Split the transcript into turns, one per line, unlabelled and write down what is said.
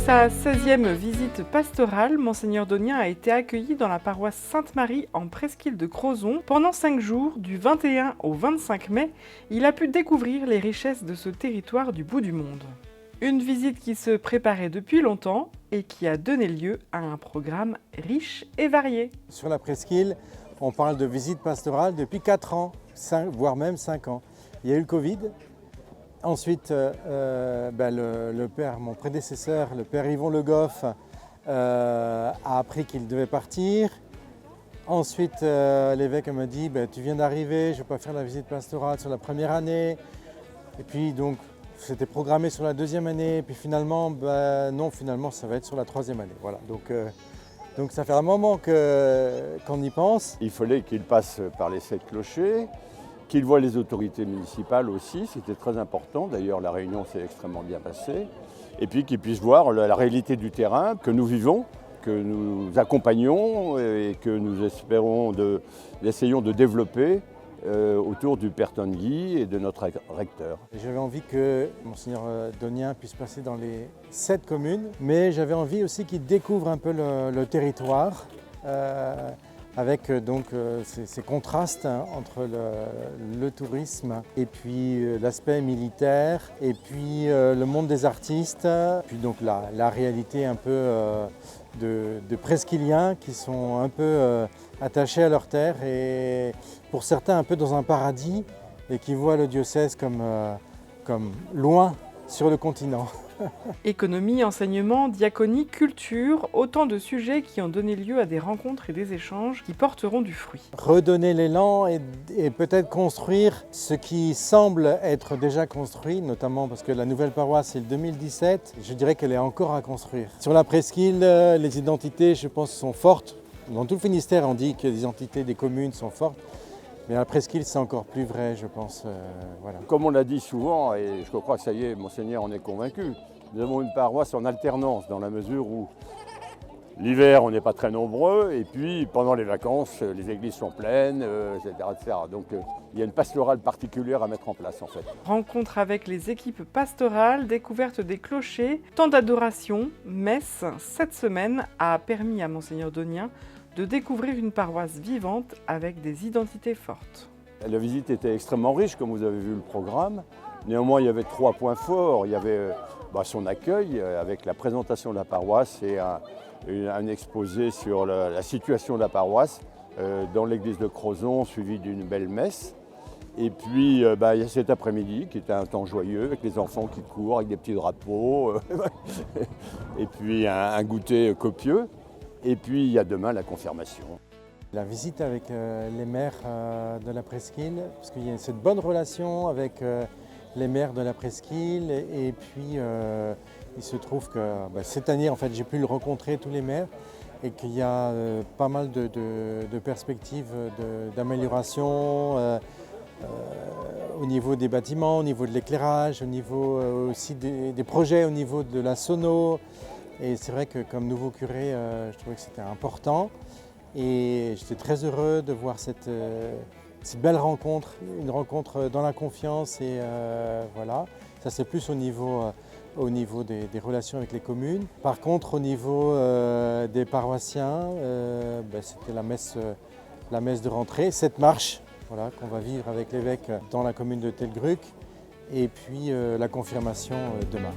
sa 16e visite pastorale, Monseigneur Donien a été accueilli dans la paroisse Sainte-Marie en presqu'île de Crozon. Pendant 5 jours, du 21 au 25 mai, il a pu découvrir les richesses de ce territoire du bout du monde. Une visite qui se préparait depuis longtemps et qui a donné lieu à un programme riche et varié.
Sur la presqu'île, on parle de visite pastorale depuis 4 ans, voire même 5 ans. Il y a eu le Covid. Ensuite, le père, mon prédécesseur, le père Yvon Le Goff, a appris qu'il devait partir. Ensuite, l'évêque m'a dit tu viens d'arriver, je ne vais pas faire la visite pastorale sur la première année. Et puis donc, c'était programmé sur la deuxième année. Et puis finalement, non, finalement, ça va être sur la troisième année. Voilà. Donc ça fait un moment qu'on y pense.
Il fallait qu'il passe par les 7 clochers, qu'il voit les autorités municipales aussi, c'était très important. D'ailleurs, la réunion s'est extrêmement bien passée. Et puis qu'il puisse voir la réalité du terrain que nous vivons, que nous accompagnons et que nous essayons de développer autour du Père Tanguy et de notre recteur.
J'avais envie que Monseigneur Donien puisse passer dans les 7 communes, mais j'avais envie aussi qu'il découvre un peu le territoire. Avec donc ces contrastes entre le tourisme et puis l'aspect militaire et puis le monde des artistes, puis donc la réalité un peu de presqu'îliens qui sont un peu attachés à leur terre et pour certains un peu dans un paradis et qui voient le diocèse comme loin sur le continent.
Économie, enseignement, diaconie, culture, autant de sujets qui ont donné lieu à des rencontres et des échanges qui porteront du fruit.
Redonner l'élan et peut-être construire ce qui semble être déjà construit, notamment parce que la nouvelle paroisse c'est le 2017, je dirais qu'elle est encore à construire. Sur la presqu'île, les identités je pense sont fortes. Dans tout le Finistère on dit que les identités des communes sont fortes. Mais à la presqu'île, c'est encore plus vrai, je pense. Voilà.
Comme on l'a dit souvent, et je crois que ça y est, Monseigneur en est convaincu, nous avons une paroisse en alternance, dans la mesure où l'hiver, on n'est pas très nombreux, et puis pendant les vacances, les églises sont pleines, etc. Donc il y a une pastorale particulière à mettre en place, en fait.
Rencontre avec les équipes pastorales, découverte des clochers, temps d'adoration, messe, cette semaine a permis à Monseigneur Donien de découvrir une paroisse vivante avec des identités fortes.
La visite était extrêmement riche, comme vous avez vu le programme. Néanmoins, il y avait 3 points forts. Il y avait son accueil avec la présentation de la paroisse et un exposé sur la situation de la paroisse dans l'église de Crozon, suivi d'une belle messe. Et puis, il y a cet après-midi qui était un temps joyeux, avec les enfants qui courent, avec des petits drapeaux, et puis un goûter copieux. Et puis il y a demain la confirmation.
La visite avec les maires de la presqu'île, parce qu'il y a cette bonne relation avec les maires de la presqu'île. Et puis il se trouve que cette année, en fait, j'ai pu le rencontrer tous les maires et qu'il y a pas mal de perspectives d'amélioration au niveau des bâtiments, au niveau de l'éclairage, au niveau aussi des projets, au niveau de la sono. Et c'est vrai que comme nouveau curé, je trouvais que c'était important et j'étais très heureux de voir cette belle rencontre, une rencontre dans la confiance et voilà. Ça c'est plus au niveau des relations avec les communes. Par contre au niveau des paroissiens, c'était la messe de rentrée, cette marche voilà, qu'on va vivre avec l'évêque dans la commune de Telgruc et puis la confirmation demain.